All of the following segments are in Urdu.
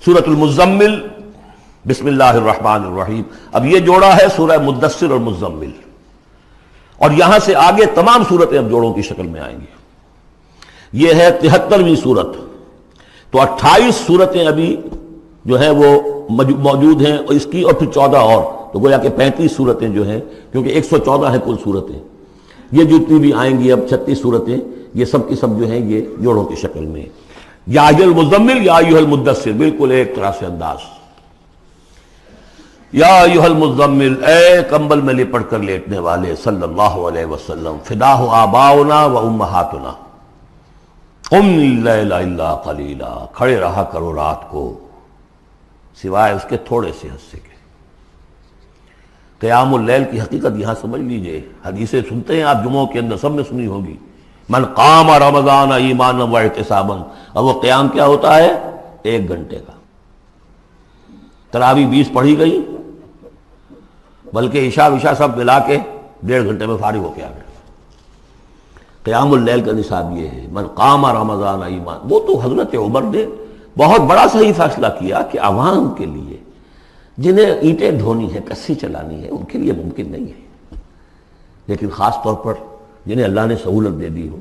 سورۃ المزمل، بسم اللہ الرحمن الرحیم۔ اب یہ جوڑا ہے سورہ مدثر اور مزمل، اور یہاں سے آگے تمام صورتیں اب جوڑوں کی شکل میں آئیں گی۔ یہ ہے 73ویں صورت، تو 28 صورتیں ابھی جو ہیں وہ موجود ہیں، اور اس کی اور پھر 14 اور، تو گویا کہ 35 صورتیں جو ہیں، کیونکہ 114 ہیں کل صورتیں، یہ جتنی بھی آئیں گی اب 36 صورتیں، یہ سب کی سب جو ہیں یہ جوڑوں کی شکل میں۔ یا ایھا المزمل یا ایھا المدثر، بالکل ایک طرح سے انداز۔ یا ایھا المزمل، اے کمبل میں لپٹ کر لیٹنے والے، صلی اللہ علیہ وسلم، فداہ آباؤنا و امہاتنا، قم اللیل الا قلیلا، کھڑے رہا کرو رات کو سوائے اس کے تھوڑے سے حصے کے۔ قیام اللیل کی حقیقت یہاں سمجھ لیجئے، حدیثیں سنتے ہیں آپ جمعوں کے اندر، سب نے سنی ہوگی، من قام رمضان ایمانا و احتسابا، اور وہ قیام کیا ہوتا ہے؟ 1 گھنٹے کا۔ تراویح 20 پڑھی گئی، بلکہ عشاء وشاء سب ملا کے 1.5 گھنٹے میں فارغ ہو کے آ گئے۔ قیام اللیل کا نصاب یہ ہے، من قام رمضان ایمان۔ وہ تو حضرت عمر نے بہت بڑا صحیح فیصلہ کیا کہ عوام کے لیے جنہیں اینٹیں ڈھونی ہے، کسی چلانی ہے، ان کے لیے ممکن نہیں ہے، لیکن خاص طور پر جنہیں اللہ نے سہولت دے دی ہو،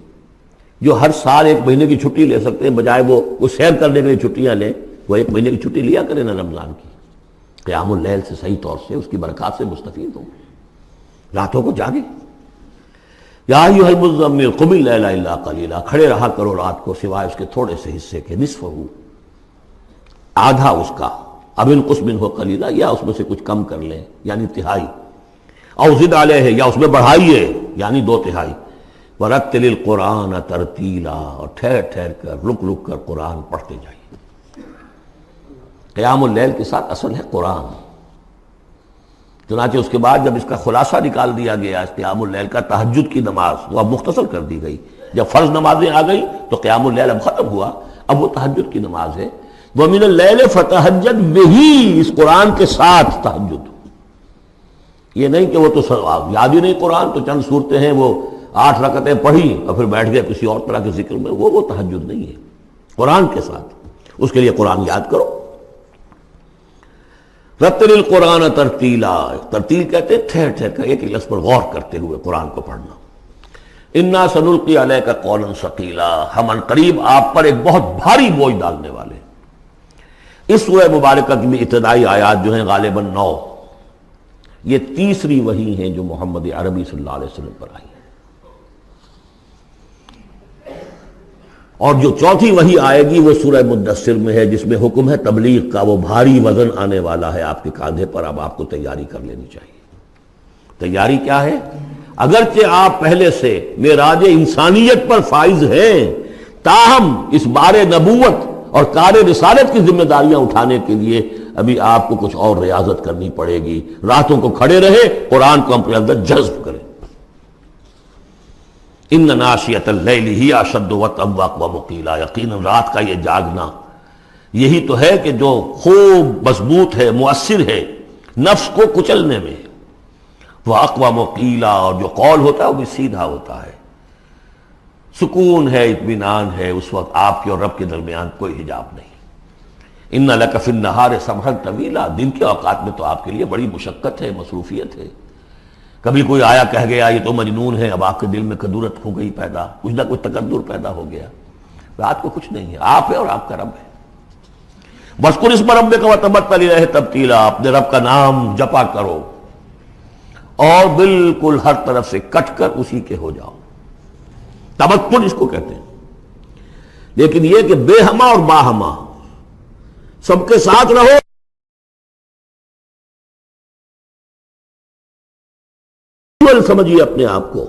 جو ہر سال 1 مہینے کی چھٹی لے سکتے ہیں، بجائے وہ سیر کرنے کے لیے چھٹیاں لیں، وہ 1 مہینے کی چھٹی لیا کریں نا رمضان کی۔ قیام اللیل سے صحیح طور سے اس کی برکات سے مستفید ہوں، راتوں کو جاگیں۔ یا ایھا المزمل قم اللیل الا قلیلا، کھڑے رہا کرو رات کو سوائے اس کے تھوڑے سے حصے کے، نصفہ، آدھا اس کا، اب انقص منہ قلیلا، یا اس میں سے کچھ کم کر لیں یعنی تہائی، او زد علیہ، یا اس میں بڑھائیے یعنی 2/3۔ ورتل القرآن ترتیلا، اور ٹھہر ٹھہر کر رک رک کر قرآن پڑھتے جائیے۔ قیام اللیل کے ساتھ اصل ہے قرآن، چنانچہ اس کے بعد جب اس کا خلاصہ نکال دیا گیا اس قیام اللیل کا، تہجد کی نماز وہ اب مختصر کر دی گئی، جب فرض نمازیں آ گئی تو قیام اللیل اب ختم ہوا، اب وہ تہجد کی نماز ہے۔ وَمِنَ اللَّيْلِ فَتَہجد بِهِ، اس قرآن کے ساتھ تہجد، یہ نہیں کہ وہ تو یاد ہی نہیں قرآن، تو چند صورتیں ہیں وہ 8 رکعتیں پڑھی اور پھر بیٹھ گئے کسی اور طرح کے ذکر میں، وہ تہجد نہیں ہے، قرآن کے ساتھ، اس کے لیے قرآن یاد کرو۔ رتل القرآن ترتیلا، ترتیل کہتے ہیں ٹھہر ٹھہر کر ایک لفظ پر غور کرتے ہوئے قرآن کو پڑھنا۔ انا سنلقی علیک قولا ثقیلا، ہم عنقریب آپ پر ایک بہت بھاری بوجھ ڈالنے والے۔ اس سورہ مبارکہ کی ابتدائی آیات جو ہیں غالباً 9، یہ تیسری وحی ہیں جو محمد عربی صلی اللہ علیہ وسلم پر آئی ہیں، اور جو چوتھی وحی آئے گی وہ سورہ مدثر میں ہے، جس میں حکم ہے تبلیغ کا، وہ بھاری وزن آنے والا ہے آپ کے کاندھے پر، اب آپ کو تیاری کر لینی چاہیے۔ تیاری کیا ہے؟ اگرچہ آپ پہلے سے معراج انسانیت پر فائز ہیں، تاہم اس بار نبوت اور کار رسالت کی ذمہ داریاں اٹھانے کے لیے ابھی آپ کو کچھ اور ریاضت کرنی پڑے گی۔ راتوں کو کھڑے رہے، قرآن کو اپنے اندر جذب کریں۔ ان ناشیۃ اللیل ہی اشد وطئا واقوم قیلا، یقیناً رات کا یہ جاگنا یہی تو ہے کہ جو خوب مضبوط ہے، مؤثر ہے نفس کو کچلنے میں، وہ اقوام قیلا، اور جو قول ہوتا ہے وہ بھی سیدھا ہوتا ہے، سکون ہے، اطمینان ہے، اس وقت آپ کے اور رب کے درمیان کوئی حجاب نہیں۔ ان لک فی النہار سبحا طویلا، دن کے اوقات میں تو آپ کے لیے بڑی مشقت ہے، مصروفیت ہے۔ کبھی کوئی آیا کہہ گیا یہ تو مجنون ہے، اب آپ کے دل میں کدورت ہو گئی پیدا، کچھ نہ کچھ تکدر پیدا ہو گیا۔ رات کو کچھ نہیں ہے، آپ ہے اور آپ کا رب ہے۔ وَاذْكُرِ اسْمَ رَبِّكَ وَتَبَتَّلْ إِلَيْهِ تَبْتِيلًا، اپنے رب کا نام جپا کرو اور بالکل ہر طرف سے کٹ کر اسی کے ہو جاؤ۔ تبتل اس کو کہتے ہیں، لیکن یہ کہ بے ہما اور باہما سب کے ساتھ رہو، سمجھیے اپنے آپ کو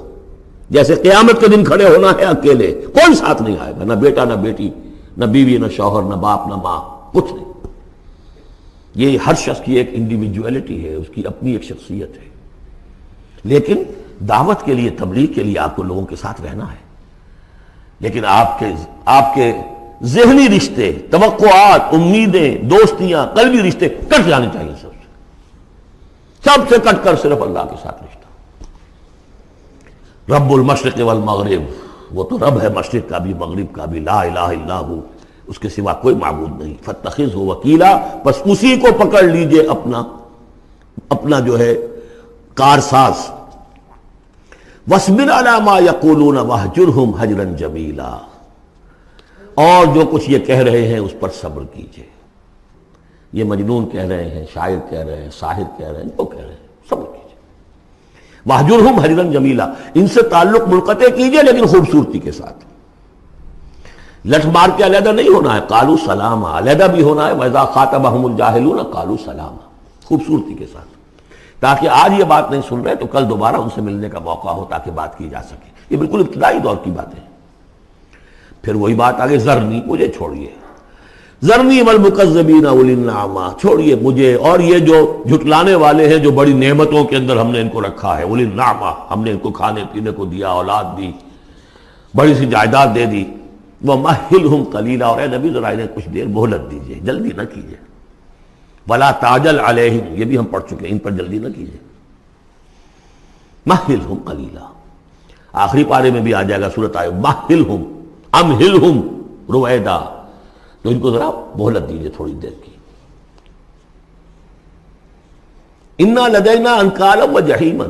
جیسے قیامت کے دن کھڑے ہونا ہے اکیلے، کوئی ساتھ نہیں آئے گا، نہ بیٹا نہ بیٹی، نہ بیوی نہ شوہر، نہ باپ نہ ماں، کچھ نہیں۔ یہ ہر شخص کی ایک انڈیویجویلٹی ہے، اس کی اپنی ایک شخصیت ہے، لیکن دعوت کے لیے، تبلیغ کے لیے آپ کو لوگوں کے ساتھ رہنا ہے، لیکن آپ کے ذہنی رشتے، توقعات، امیدیں، دوستیاں، قلبی رشتے کٹ جانے چاہیے، سب سے کٹ کر صرف اللہ کے ساتھ رشتہ۔ رب المشرق والمغرب، وہ تو رب ہے مشرق کا بھی مغرب کا بھی، لا الہ الا ہو، اس کے سوا کوئی معبود نہیں. فاتخذہ وکیلا، بس اسی کو پکڑ لیجئے اپنا جو ہے کارساز. واصبر علی ما یقولون واہجرہم ہجرا جمیلا، اور جو کچھ یہ کہہ رہے ہیں اس پر صبر کیجئے. یہ مجنون کہہ رہے ہیں، شاعر کہہ رہے ہیں، ساحر کہہ رہے ہیں، جو کہہ رہے ہیں صبر کیجئے. واہجرہم ہجرا جمیلا، ان سے تعلق منقطع کیجئے لیکن خوبصورتی کے ساتھ. لٹ مار کے علیحدہ نہیں ہونا ہے، قالوا سلاما، علیحدہ بھی ہونا ہے. وَإِذَا خَاطَبَهُمُ الْجَاهِلُونَ قَالُوا سَلَامًا، خوبصورتی کے ساتھ، تاکہ آج یہ بات نہیں سن رہے تو کل دوبارہ ان سے ملنے کا موقع ہو تاکہ بات کی جا سکے. یہ بالکل ابتدائی دور کی باتیں ہیں. پھر وہی بات آگے، ذرنی، مجھے چھوڑیے، ذرنی والمکذبین اولی النعمہ، چھوڑیے مجھے اور یہ جو جھٹلانے والے ہیں جو بڑی نعمتوں کے اندر ہم نے ان کو رکھا ہے. اولی النعمہ، ہم نے ان کو کھانے پینے کو دیا، اولاد دی، بڑی سی جائیداد دے دی. وَمَهِّلْهُمْ قَلِيلًا، اور اے نبی ذرا انہیں کچھ دیر مہلت دیجیے، جلدی نہ کیجیے. وَلَا تَعْجَلْ عَلَيْهِمْ، یہ بھی ہم پڑھ چکے ہیں، ان پر جلدی نہ کیجیے. مَهِّلْهُمْ قَلِيلًا، آخری پارے میں بھی آ جائے گا سورۃ آئے مَهِّلْهُمْ أَمْهِلْهُمْ رُوَیدًا، تو ان کو ذرا مہلت دیجیے تھوڑی دیر کی. اِنَّا لَدَيْنَا أَنْكَالًا وَجَحِيمًا،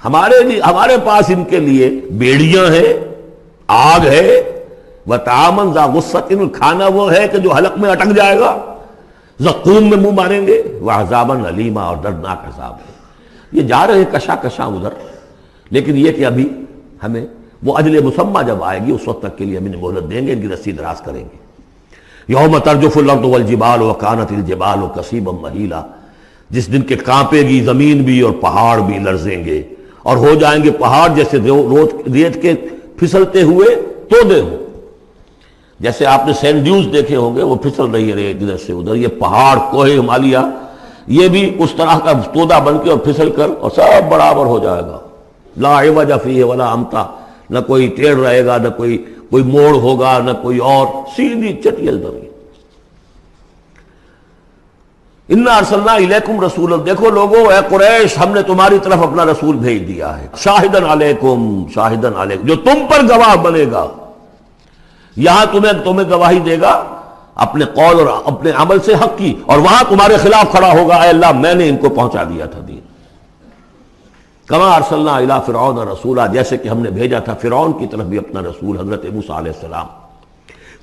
ہمارے پاس ان کے لیے بیڑیاں ہیں، آگ ہے. وَطَعَامًا ذَا غُصَّةٍ، کھانا وہ ہے کہ جو حلق میں اٹک جائے گا، زقوم میں منہ ماریں گے. وَعَذَابًا أَلِيمًا، اور دردناک عذاب ہے. یہ جا رہے ہیں کشا کشا ادھر، لیکن یہ کہ ابھی ہمیں وہ اجل مسمى جب آئے گی اس وقت تک کے لیے ہم انہیں مہلت دیں گے، ان کی رسی دراز کریں گے. یوم ترجف الارض والجبال وکانت الجبال کثیبا مہیلا، جس دن کے کانپے گی زمین بھی اور پہاڑ بھی لرزیں گے، اور ہو جائیں گے پہاڑ جیسے ریت کے پھسلتے ہوئے تودے ہوں. جیسے آپ نے سینڈ ڈیوز دیکھے ہوں گے، وہ پھسل رہی ہے ریت ادھر سے ادھر. یہ پہاڑ کوہ ہمالیہ یہ بھی اس طرح کا تودا بن کے اور پھسل کر اور سب برابر ہو جائے گا. لا عوج فیہ ولا امتا، نہ کوئی ٹیڑھ رہے گا، نہ کوئی موڑ ہوگا، نہ کوئی اور، سیدھی چٹیل زمین. انا ارسلنا الیکم رسولا، دیکھو لوگوں، اے قریش، ہم نے تمہاری طرف اپنا رسول بھیج دیا ہے. شاہدن علیکم، شاہدن علیکم، جو تم پر گواہ بنے گا. یہاں تمہیں گواہی دے گا اپنے قول اور اپنے عمل سے حق کی، اور وہاں تمہارے خلاف کھڑا ہوگا، اے اللہ میں نے ان کو پہنچا دیا تھا دین. کما ارسلنا الی فرعون رسولا، جیسے کہ ہم نے بھیجا تھا فرعون کی طرف بھی اپنا رسول حضرت موسیٰ علیہ السلام.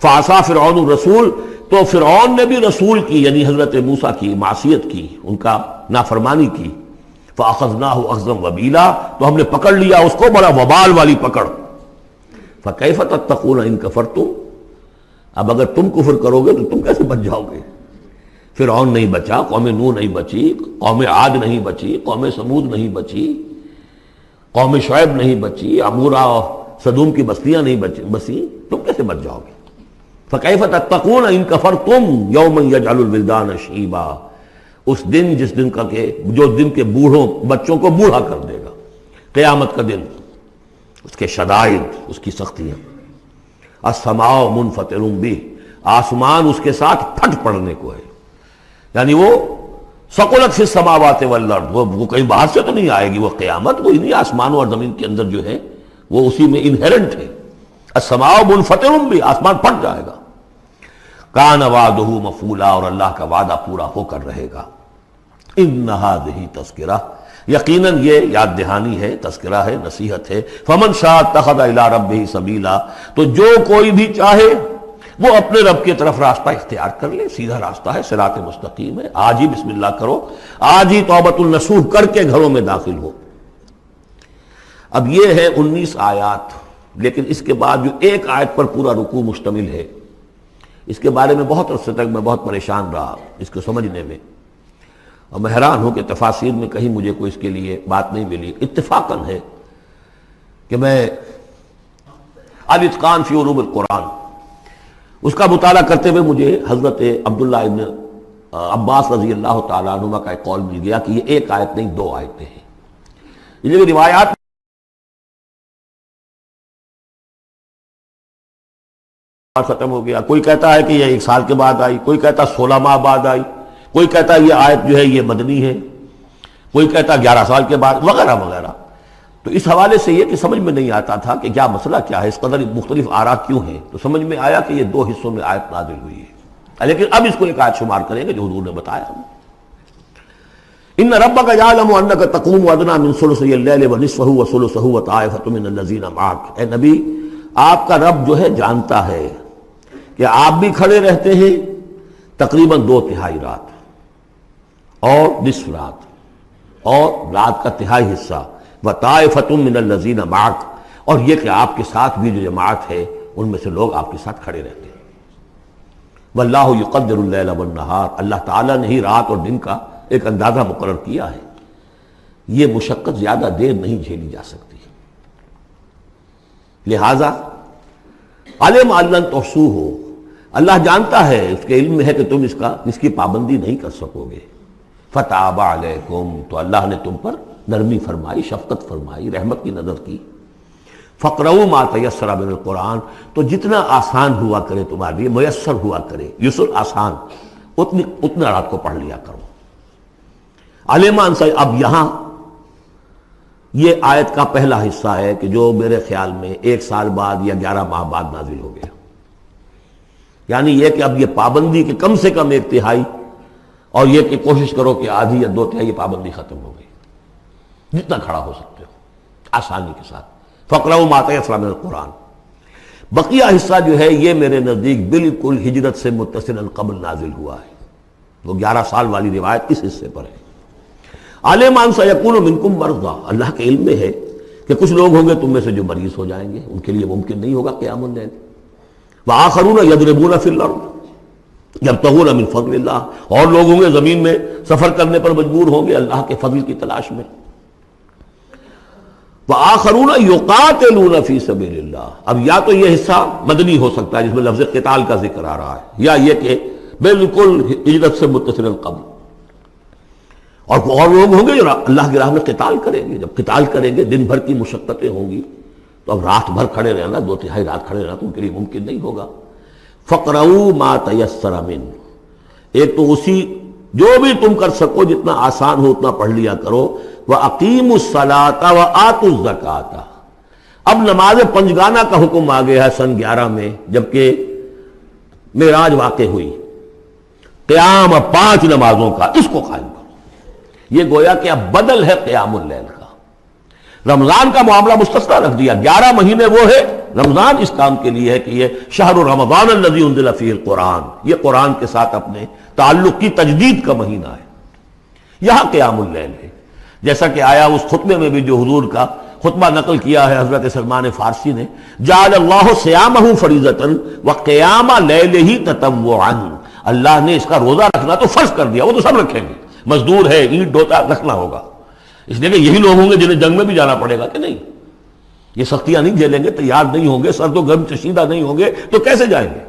فعصا فرعون الرسول، تو فرعون نے بھی رسول کی یعنی حضرت موسیٰ کی معصیت کی، ان کا نافرمانی کی. فاخذناہ اخذا وبیلا، تو ہم نے پکڑ لیا اس کو بڑا وبال والی پکڑ. فکیف تتقون ان کفرتم، اب اگر تم کفر کرو گے تو تم کیسے بچ جاؤ گے. فرعون نہیں بچا، قوم نوح نہیں بچی، قوم عاد نہیں بچی، قوم سمود نہیں بچی، قوم شعیب نہیں بچی، عمورہ اور صدوم کی بستیاں نہیں بسی، تم کیسے بچ جاؤ گے. فکیف تتقون ان کفرتم یوما یجعل الولدان شیبا، اس دن جس دن کا کہ جو دن کے بوڑھوں بچوں کو بوڑھا کر دے گا. قیامت کا دن، اس کے شدائد، اس کی سختیاں. السماء منفطر بہ، آسمان اس کے ساتھ پھٹ پڑنے کو ہے، یعنی وہ ثقلت فی السماوات والارض، وہ کہیں باہر سے تو نہیں آئے گی. وہ قیامت وہ انہی آسمانوں اور زمین کے اندر جو ہے وہ اسی میں انہیرنٹ ہے. السماء منفطر بہ، آسمان پھٹ جائے گا. کان وعدہ مفعولا، اور اللہ کا وعدہ پورا ہو کر رہے گا. ان ھذہ تذکرہ، یقیناً یہ یاد دہانی ہے، تذکرہ ہے، نصیحت ہے. فمن شاء اتخذ الی ربہ سبیلا، تو جو کوئی بھی چاہے وہ اپنے رب کی طرف راستہ اختیار کر لے. سیدھا راستہ ہے، صراط مستقیم ہے. آج ہی بسم اللہ کرو، آج ہی توبۃ النصوح کر کے گھروں میں داخل ہو. اب یہ ہے 19 آیات، لیکن اس کے بعد جو ایک آیت پر پورا رکوع مشتمل ہے، اس کے بارے میں بہت عرصے تک میں بہت پریشان رہا اس کو سمجھنے میں، اور میں حیران ہوں کہ تفاسیر میں کہیں مجھے کوئی اس کے لیے بات نہیں ملی. اتفاقاً ہے کہ میں الاتقان فی علوم القرآن اس کا مطالعہ کرتے ہوئے مجھے حضرت عبداللہ ابن عباس رضی اللہ تعالیٰ عنہما کا ایک قول مل گیا کہ یہ ایک آیت نہیں 2 آیتیں ہیں. یہ جو روایات ختم ہو گیا، کوئی کہتا ہے کہ یہ 1 سال کے بعد آئی، کوئی کہتا 16 ماہ بعد آئی، کوئی کہتا یہ آیت جو ہے یہ مدنی ہے، کوئی کہتا 11 سال کے بعد، وغیرہ وغیرہ. تو اس حوالے سے یہ کہ سمجھ میں نہیں آتا تھا کہ کیا مسئلہ کیا ہے، اس قدر مختلف آراء کیوں ہیں، تو سمجھ میں آیا کہ یہ 2 حصوں میں آیت نازل ہوئی ہے، لیکن اب اس کو ایک آیت شمار کریں گے جو حضور نے بتایا۔ ان ربک یعلم انک تقوم ادنی من ثلثی اللیل ونصفہ وثلثہ وطائفۃ من الذین معک، اے نبی آپ کا رب جو ہے جانتا ہے کہ آپ بھی کھڑے رہتے ہیں تقریباً 2/3 رات اور نصف رات اور رات کا تہائی حصہ، وطائفۃ من الذین معک، اور یہ کہ آپ کے ساتھ بھی جو جماعت ہے ان میں سے لوگ آپ کے ساتھ کھڑے رہتے ہیں۔ واللہ یقدر اللیل والنہار، اللہ تعالیٰ نے ہی رات اور دن کا ایک اندازہ مقرر کیا ہے، یہ مشقت زیادہ دیر نہیں جھیلی جا سکتی، لہذا علم ان لن تحصوہ، اللہ جانتا ہے، اس کے علم میں ہے کہ تم اس کی پابندی نہیں کر سکو گے۔ فتاب علیکم، تو اللہ نے تم پر نرمی فرمائی، شفقت فرمائی، رحمت کی نظر کی۔ فقرؤوا ما تیسر من القرآن، تو جتنا آسان ہوا کرے تمہارے لیے، میسر ہوا کرے، یسر آسان، اتنا رات کو پڑھ لیا کرو۔ علمان سے اب یہاں یہ آیت کا پہلا حصہ ہے کہ جو میرے خیال میں 1 سال بعد یا 11 ماہ بعد نازل ہو گیا، یعنی یہ کہ اب یہ پابندی کہ کم سے کم 1/3 اور یہ کہ کوشش کرو کہ آدھی یا 2/3 پابندی ختم ہو گئی، جتنا کھڑا ہو سکتے ہو آسانی کے ساتھ۔ فقرؤوا ما تیسر من القرآن، بقیہ حصہ جو ہے یہ میرے نزدیک بالکل ہجرت سے متصل قبل نازل ہوا ہے، وہ 11 سال والی روایت اس حصے پر ہے۔ عالم ان سیکون منکم مرضی، اللہ کے علم میں ہے کہ کچھ لوگ ہوں گے تم میں سے جو مریض ہو جائیں گے، ان کے لیے ممکن نہیں ہوگا قیام اللیل۔ وآخرون یضربون فی الارض یبتغون من فضل اللہ، اور لوگ ہوں گے زمین میں سفر کرنے پر مجبور ہوں گے اللہ کے فضل کی تلاش میں۔ وآخرون یقاتلون فی سبیل اللہ، اب یا تو یہ حصہ مدنی ہو سکتا ہے جس میں لفظ قتال کا ذکر آ رہا ہے، یا یہ کہ بالکل ہجرت سے متصل قبل، اور لوگ ہوں گے جو اللہ کی راہ میں قتال کریں گے۔ جب قتال کریں گے دن بھر کی مشقتیں ہوں گی، تو اب رات بھر کھڑے رہنا، 2/3 رات کھڑے رہنا تو ان کے لیے ممکن نہیں ہوگا۔ فقرؤوا ما تیسر من، ایک تو اسی جو بھی تم کر سکو جتنا آسان ہو اتنا پڑھ لیا کرو۔ وَأَقِيمُوا الصَّلَاةَ وَآتُوا الزَّكَاةَ، اب نماز پنجگانہ کا حکم آ گیا ہے سن 11 میں، جبکہ معراج واقع ہوئی، قیام 5 نمازوں کا، اس کو قائم کرو۔ یہ گویا کہ اب بدل ہے قیام اللیل کا۔ رمضان کا معاملہ مستثنیٰ رکھ دیا، 11 مہینے وہ ہے، رمضان اس کام کے لیے ہے کہ یہ شہر رمضان الذی انزل فیہ القرآن، یہ قرآن کے ساتھ اپنے تعلق کی تجدید کا مہینہ ہے۔ یہاں قیام اللیل ہے، جیسا کہ آیا اس خطبے میں بھی جو حضور کا خطبہ نقل کیا ہے حضرت سلمان فارسی نے، جعل اللہ صیامہ فریضۃ وقیام لیلہ تطوعا، اللہ نے اس کا روزہ رکھنا تو فرض کر دیا، وہ تو سب رکھیں گے، مزدور ہے، اینٹ ڈھوتا رکھنا ہوگا، اس لیے کہ یہی لوگ ہوں گے جنہیں جنگ میں بھی جانا پڑے گا کہ نہیں، یہ سختیاں نہیں جھیلیں گے، تیار نہیں ہوں گے، سرد و گرم چشیدہ نہیں ہوں گے تو کیسے جائیں گے۔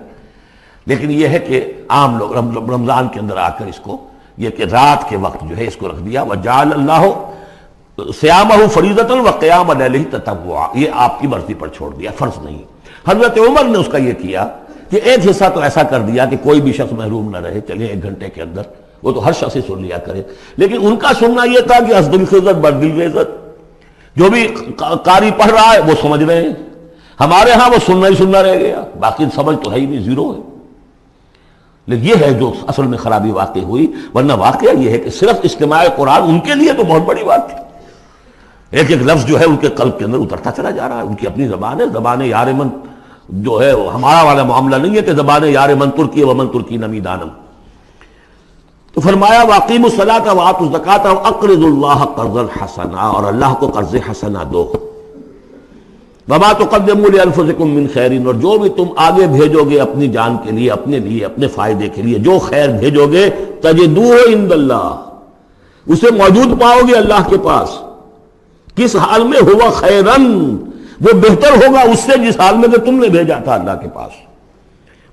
لیکن یہ ہے کہ عام لوگ رمضان کے اندر آ کر اس کو یہ کہ رات کے وقت جو ہے اس کو رکھ دیا، وجعل اللہ صیامہ فریضۃ وقیام لیلہ تطوعا، یہ آپ کی مرضی پر چھوڑ دیا، فرض نہیں۔ حضرت عمر نے اس کا یہ کیا کہ ایک حصہ تو ایسا کر دیا کہ کوئی بھی شخص محروم نہ رہے، چلے 1 گھنٹے کے اندر وہ تو ہر شخص ہی سن لیا کرے، لیکن ان کا سننا یہ تھا کہ حسب الخزت بر بالعزت، جو بھی قاری پڑھ رہا ہے وہ سمجھ رہے ہیں، ہمارے ہاں وہ سننا ہی سننا رہ گیا، باقی سمجھ تو ہے ہی نہیں، زیرو ہے۔ لیکن یہ ہے جو اصل میں خرابی واقع ہوئی، ورنہ واقعہ یہ ہے کہ صرف استماع قرآن ان کے لیے تو بہت بڑی بات تھی، ایک ایک لفظ جو ہے ان کے قلب کے اندر اترتا چلا جا رہا ہے، ان کی اپنی زبان ہے، زبان یار من جو ہے ہمارا والا معاملہ نہیں ہے کہ زبان یار من ترکی ومن ترکی نمی دانم۔ تو فرمایا واقیموا الصلاۃ وآتوا الزکاۃ واقرضوا اللہ قرضا حسنا، اور اللہ کو قرض حسنا دو۔ وما تقدموا لانفسکم من خیر، اور جو بھی تم آگے بھیجو گے اپنی جان کے لیے، اپنے فائدے کے لیے جو خیر بھیجو گے، تجدوہ عند اللہ، اسے موجود پاؤ گے اللہ کے پاس۔ کس حال میں؟ ہوا خیرن، وہ بہتر ہوگا اس سے جس حال میں کہ تم نے بھیجا تھا اللہ کے پاس،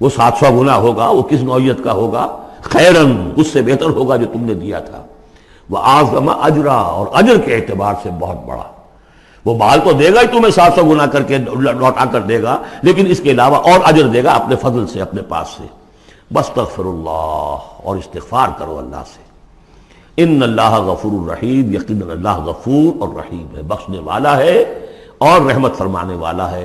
وہ 700 گنا ہوگا، وہ کس نوعیت کا ہوگا؟ خیرن، اس سے بہتر ہوگا جو تم نے دیا تھا۔ وَأَعْظَمَ أَجْرًا، اور اجر کے اعتبار سے بہت بڑا، وہ مال تو دے گا ہی تمہیں 700 گنا کر کے لوٹا کر دے گا، لیکن اس کے علاوہ اور اجر دے گا اپنے فضل سے، اپنے پاس سے۔ بستغفر اللہ، اور استغفار کرو اللہ سے۔ ان اللہ غفور الرحیم، یقیناً اللہ غفور اور رحیم ہے، بخشنے والا ہے اور رحمت فرمانے والا ہے۔